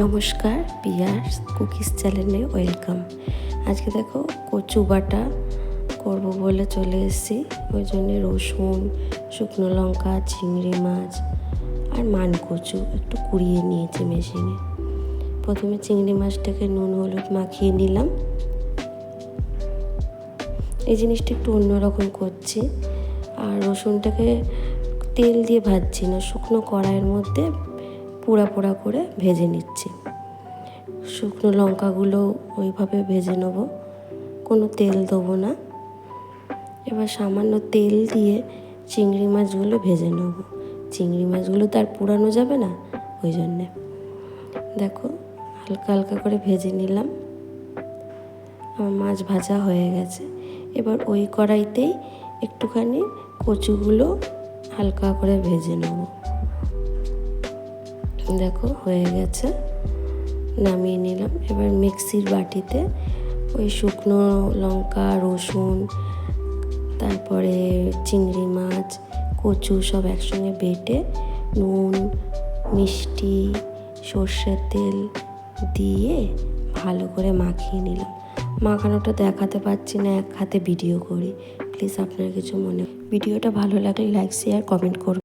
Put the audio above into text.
নমস্কার, pears cookies চ্যানেলে welcome. আজকে দেখো কচু বাটা করব বলে চলে এসেছি। ওই জন্যে রসুন, শুকনো লঙ্কা, চিংড়ি মাছ আর মানকচু একটু কুড়িয়ে নিয়েছি মেশিনে। প্রথমে চিংড়ি মাছটাকে নুন হলুদ মাখিয়ে নিলাম। এই জিনিসটা একটু অন্যরকম করছি। আর রসুনটাকে তেল দিয়ে ভাজছি না, শুকনো কড়াইয়ের মধ্যে পোড়া পোড়া করে ভেজে নিচ্ছি। শুকনো লঙ্কাগুলো ওইভাবে ভেজে নেব, কোনো তেল দেবো না। এবার সামান্য তেল দিয়ে চিংড়ি মাছগুলো ভেজে নেব। চিংড়ি মাছগুলো তো আর পোড়ানো যাবে না, ওই জন্যে দেখো হালকা হালকা করে ভেজে নিলাম। আমার মাছ ভাজা হয়ে গেছে। এবার ওই কড়াইতেই একটুখানি কচুগুলো হালকা করে ভেজে নেব। দেখো হয়ে গেছে, নামিয়ে নিলাম। এবার মিক্সির বাটিতে ওই শুকনো লঙ্কা, রসুন, তারপরে চিংড়ি মাছ, কচু সব একসঙ্গে বেটে নুন, মিষ্টি, সর্ষের তেল দিয়ে ভালো করে মাখিয়ে নিলাম। মাখানোটা দেখাতে পারছি না, এক হাতে ভিডিও করি। প্লিজ আপনার কিছু ভিডিওটা ভালো লাগলে লাইক, শেয়ার, কমেন্ট করুন।